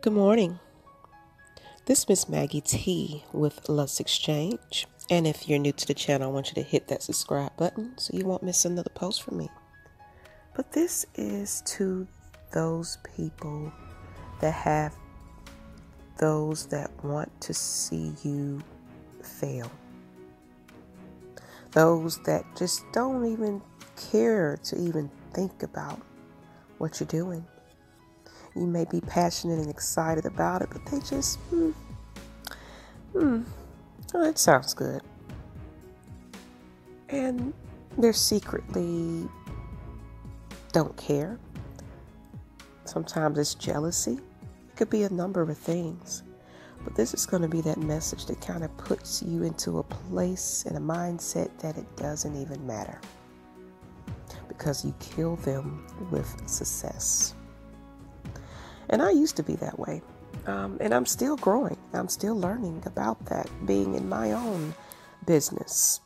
Good morning. This is Miss Maggie T with Lush Exchange. And if you're new to the channel, I want you to hit that subscribe button so you won't miss another post from me. But this is to those people that have those that want to see you fail. Those that just don't even care to even think about what you're doing. You may be passionate and excited about it, but they just, oh, it sounds good. And they secretly don't care. Sometimes it's jealousy. It could be a number of things. But this is going to be that message that kind of puts you into a place and a mindset that it doesn't even matter. Because you kill them with success. And I used to be that way. And I'm still growing. I'm still learning about that, being in my own business.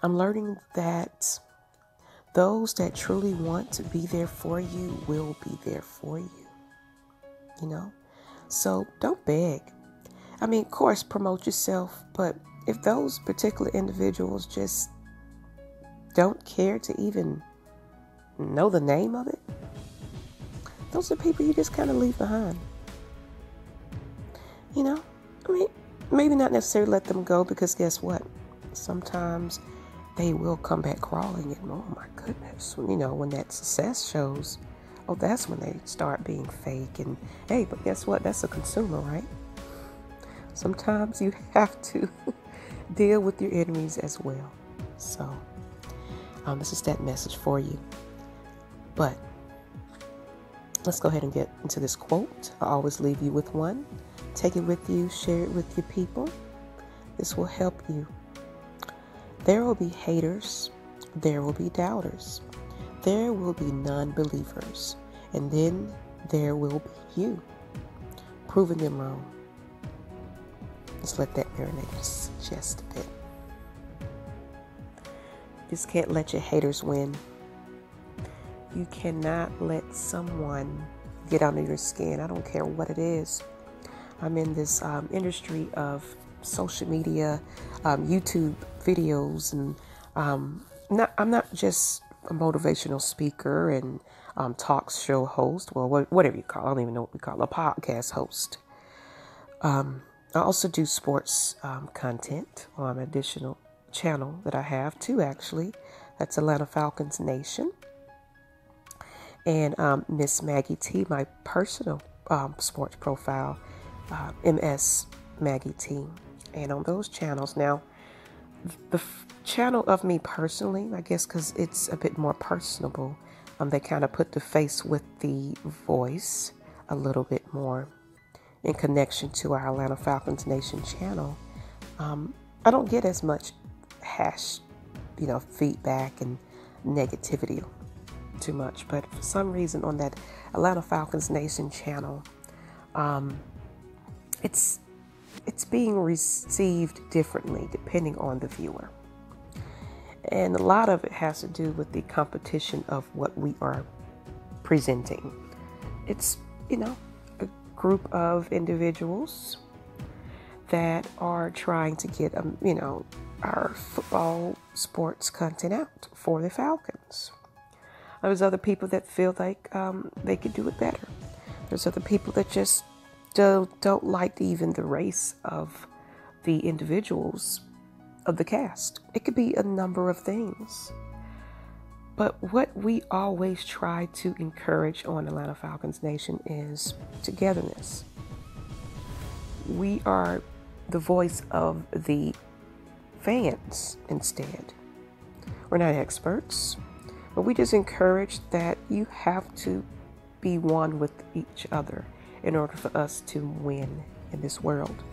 I'm learning that those that truly want to be there for you will be there for you. You know? So don't beg. I mean, of course, promote yourself. But if those particular individuals just don't care to even know the name of it, those are people you just kind of leave behind. You know, I mean, maybe not necessarily let them go, because guess what? Sometimes they will come back crawling and, oh my goodness, you know, when that success shows, oh, that's when they start being fake. And hey, but guess what? That's a consumer, right? Sometimes you have to deal with your enemies as well. So, this is that message for you. But let's go ahead and get into this quote. I always leave you with one. Take it with you, share it with your people. This will help you. There will be haters. There will be doubters. There will be non-believers. And then there will be you, proving them wrong. Just let that marinate just a bit. Just can't let your haters win. You cannot let someone get under your skin. I don't care what it is. I'm in this industry of social media, YouTube videos, and I'm not just a motivational speaker and talk show host, well, whatever you call it. I don't even know what we call it, a podcast host. I also do sports content on an additional channel that I have, two actually. That's Atlanta Falcons Nation. And Miss Maggie T, my personal sports profile, MS Maggie T. And on those channels, now, the channel of me personally, I guess because it's a bit more personable, they kind of put the face with the voice a little bit more in connection to our Atlanta Falcons Nation channel. I don't get as much feedback and negativity too much, but for some reason on that Atlanta Falcons Nation channel, it's being received differently depending on the viewer, and a lot of it has to do with the competition of what we are presenting. It's a group of individuals that are trying to get our football sports content out for the Falcons. There's other people that feel like they could do it better. There's other people that just don't like even the race of the individuals of the cast. It could be a number of things. But what we always try to encourage on Atlanta Falcons Nation is togetherness. We are the voice of the fans instead. We're not experts. But we just encourage that you have to be one with each other in order for us to win in this world.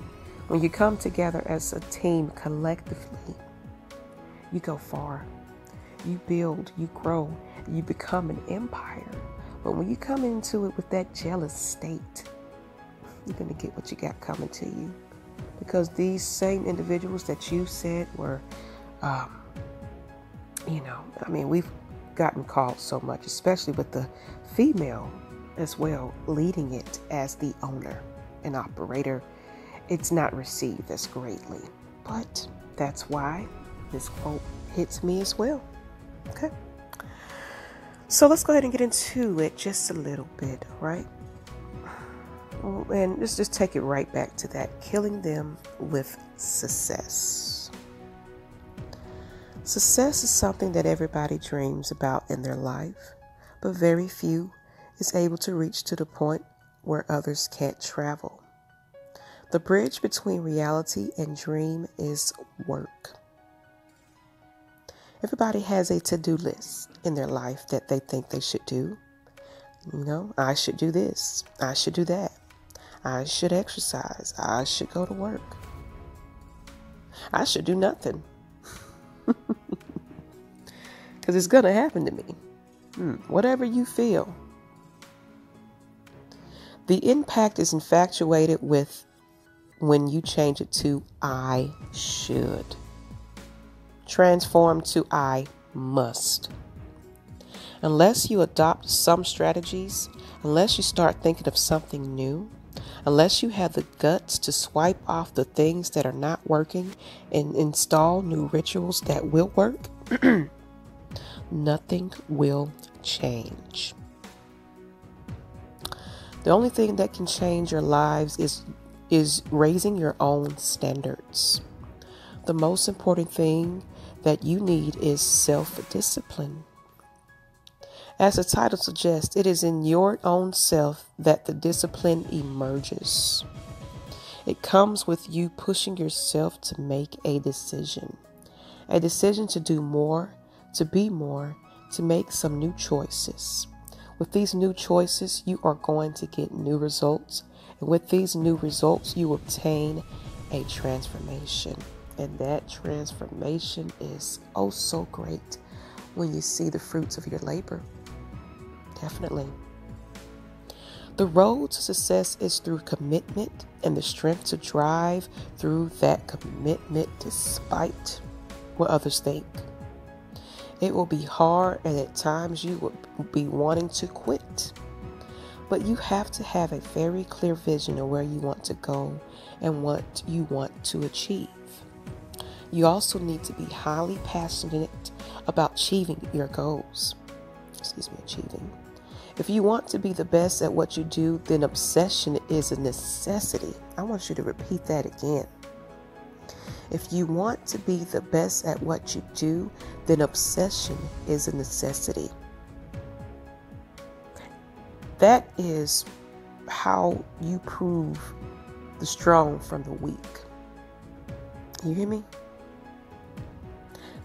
When you come together as a team collectively, you go far. You build, you grow, you become an empire. But when you come into it with that jealous state, you're going to get what you got coming to you. Because these same individuals that you said were, we've gotten called so much, especially with the female as well, leading it as the owner and operator, it's not received as greatly. But that's why this quote hits me as well. Okay. So let's go ahead and get into it just a little bit, right? And let's just take it right back to that. Killing them with success. Success is something that everybody dreams about in their life, but very few is able to reach to the point where others can't travel. The bridge between reality and dream is work. Everybody has a to-do list in their life that they think they should do. I should do this. I should do that. I should exercise. I should go to work. I should do nothing. Because it's going to happen to me. Whatever you feel. The impact is infatuated with when you change it to I should. Transform to I must. Unless you adopt some strategies, unless you start thinking of something new, unless you have the guts to swipe off the things that are not working and install new rituals that will work, nothing will change. The only thing that can change your lives is raising your own standards. The most important thing that you need is self-discipline. As the title suggests, it is in your own self that the discipline emerges. It comes with you pushing yourself to make a decision to do more, to be more, to make some new choices. With these new choices, you are going to get new results. And with these new results, you obtain a transformation. And that transformation is oh so great when you see the fruits of your labor. Definitely. The road to success is through commitment and the strength to drive through that commitment despite what others think. It will be hard, and at times you will be wanting to quit. But you have to have a very clear vision of where you want to go and what you want to achieve. You also need to be highly passionate about achieving your goals. Achieving. If you want to be the best at what you do, then obsession is a necessity. I want you to repeat that again. If you want to be the best at what you do, then obsession is a necessity. That is how you prove the strong from the weak. You hear me?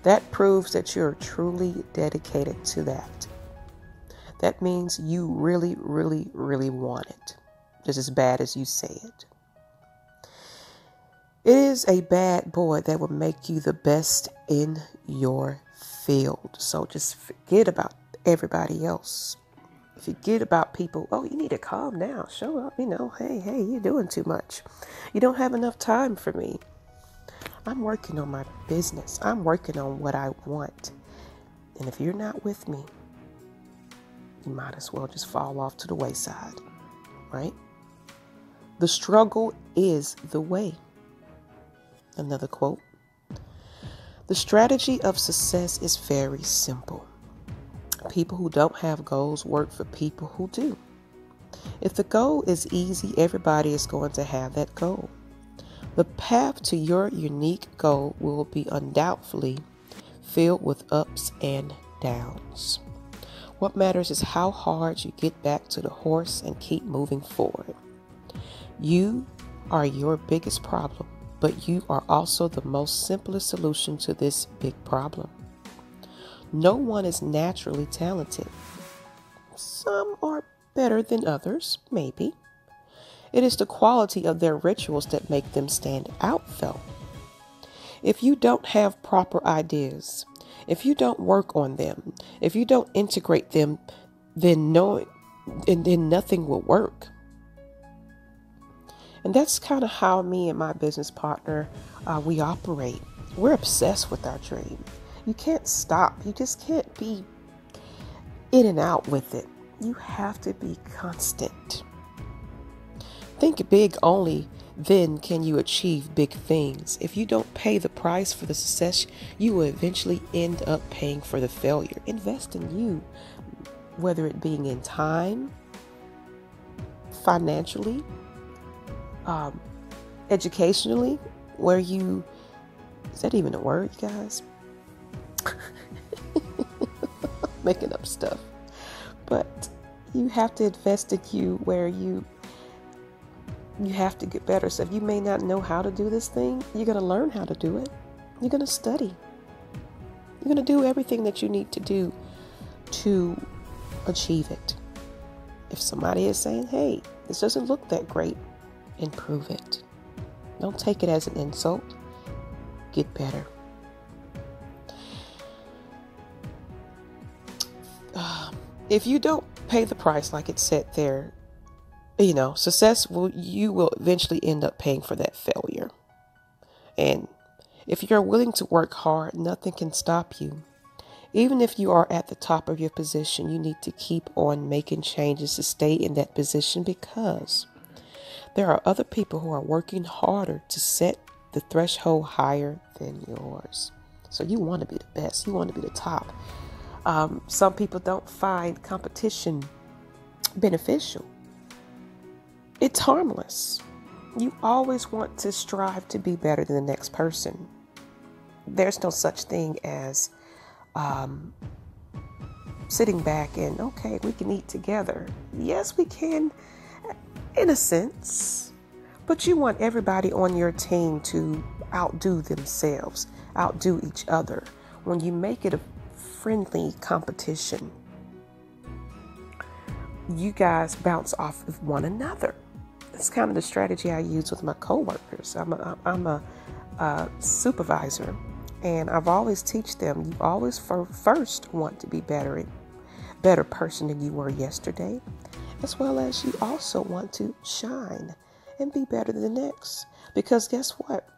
That proves that you're truly dedicated to that. That means you really, really, really want it. Just as bad as you say it. It is a bad boy that will make you the best in your field. So just forget about everybody else. Forget about people. Oh, you need to calm down. Show up. Hey, you're doing too much. You don't have enough time for me. I'm working on my business. I'm working on what I want. And if you're not with me, you might as well just fall off to the wayside, right? The struggle is the way. Another quote. The strategy of success is very simple. People who don't have goals work for people who do. If the goal is easy, everybody is going to have that goal. The path to your unique goal will be undoubtedly filled with ups and downs. What matters is how hard you get back to the horse and keep moving forward. You are your biggest problem, but you are also the most simplest solution to this big problem. No one is naturally talented. Some are better than others, maybe. It is the quality of their rituals that make them stand out, though. If you don't have proper ideas, if you don't work on them, if you don't integrate them, then nothing will work. And that's kind of how me and my business partner, we operate. We're obsessed with our dream. You can't stop. You just can't be in and out with it. You have to be constant. Think big, only then can you achieve big things. If you don't pay the price for the success, you will eventually end up paying for the failure. Invest in you, whether it being in time, financially, educationally, is that even a word, you guys? Making up stuff. But you have to invest in you where you have to get better. So if you may not know how to do this thing, you're going to learn how to do it. You're going to study. You're going to do everything that you need to do to achieve it. If somebody is saying, hey, this doesn't look that great, improve it. Don't take it as an insult. Get better. If you don't pay the price, like it said there, you will eventually end up paying for that failure. And if you're willing to work hard, nothing can stop you. Even if you are at the top of your position, you need to keep on making changes to stay in that position, because there are other people who are working harder to set the threshold higher than yours. So you want to be the best. You want to be the top. Some people don't find competition beneficial. It's harmless. You always want to strive to be better than the next person. There's no such thing as sitting back and, okay, we can eat together. Yes, we can, in a sense. But you want everybody on your team to outdo themselves, outdo each other. When you make it a friendly competition, you guys bounce off of one another. It's kind of the strategy I use with my coworkers. I'm a supervisor, and I've always teach them, you always first want to be better person than you were yesterday, as well as you also want to shine and be better than the next. Because guess what?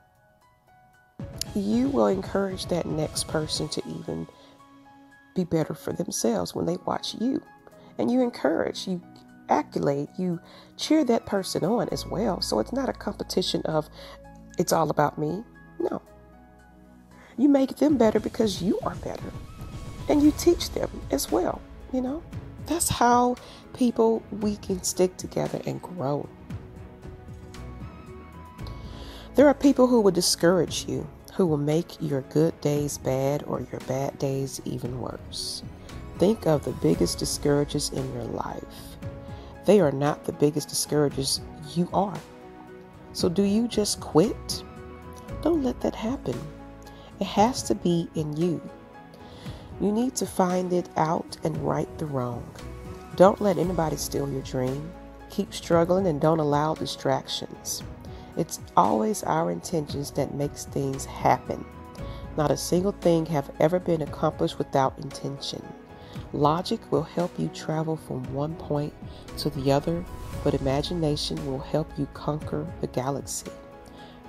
You will encourage that next person to even be better for themselves when they watch you. And you encourage, you accolade, you cheer that person on as well. So it's not a competition of it's all about me. No. You make them better because you are better. And you teach them as well. That's how we can stick together and grow. There are people who will discourage you, who will make your good days bad or your bad days even worse. Think of the biggest discouragers in your life. They are not the biggest discouragers, you are. So do you just quit? Don't let that happen. It has to be in you. You need to find it out and right the wrong. Don't let anybody steal your dream. Keep struggling and don't allow distractions. It's always our intentions that makes things happen. Not a single thing have ever been accomplished without intention. Logic will help you travel from one point to the other, but imagination will help you conquer the galaxy.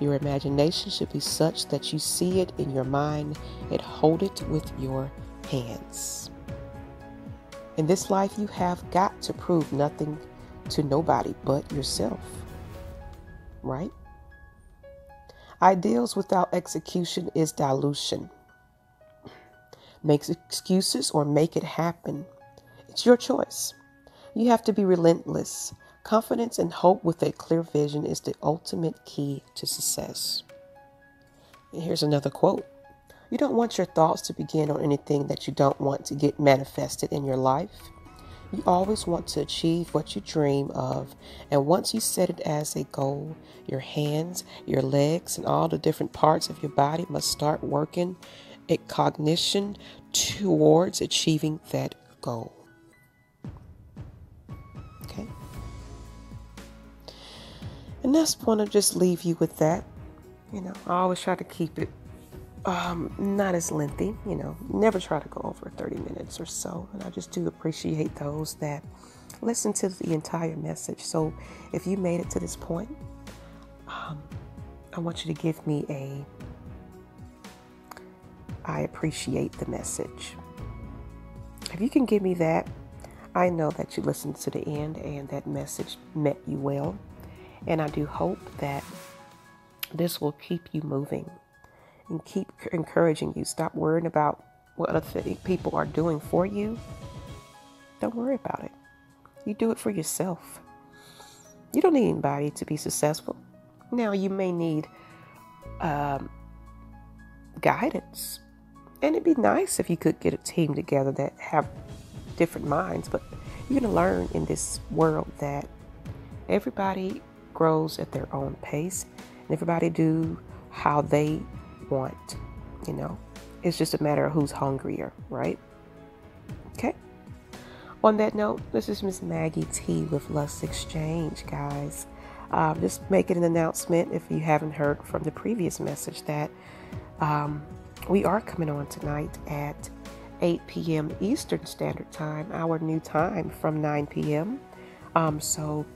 Your imagination should be such that you see it in your mind and hold it with your hands. In this life, you have got to prove nothing to nobody but yourself. Right? Ideals without execution is dilution. Make excuses or make it happen. It's your choice. You have to be relentless. Confidence and hope with a clear vision is the ultimate key to success. And here's another quote. You don't want your thoughts to begin on anything that you don't want to get manifested in your life. You always want to achieve what you dream of, and once you set it as a goal, your hands, your legs, and all the different parts of your body must start working at cognition towards achieving that goal. Okay? And that's want to just leave you with that. I always try to keep it not as lengthy, never try to go over 30 minutes or so. And I just do appreciate those that listen to the entire message. So if you made it to this point, I want you to give me I appreciate the message. If you can give me that, I know that you listened to the end and that message met you well. And I do hope that this will keep you moving and keep encouraging you. Stop worrying about what other people are doing for you. Don't worry about it. You do it for yourself. You don't need anybody to be successful. Now, you may need guidance. And it'd be nice if you could get a team together that have different minds. But you're going to learn in this world that everybody grows at their own pace. And everybody do how they want, It's just a matter of who's hungrier, right? Okay. On that note, this is Miss Maggie T with Lush Exchange, guys. Just making an announcement, if you haven't heard from the previous message, that we are coming on tonight at 8 p.m. Eastern Standard Time, our new time from 9 p.m. So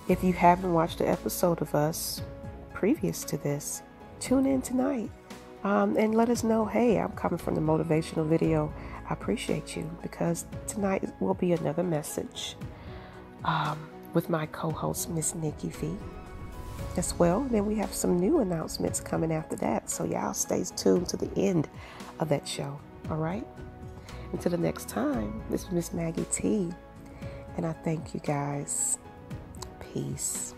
if you haven't watched the episode of us previous to this, tune in tonight and let us know, hey, I'm coming from the motivational video. I appreciate you, because tonight will be another message with my co-host, Miss Nikki V, as well. Then we have some new announcements coming after that. So y'all stay tuned to the end of that show. All right. Until the next time, this is Miss Maggie T, and I thank you guys. Peace.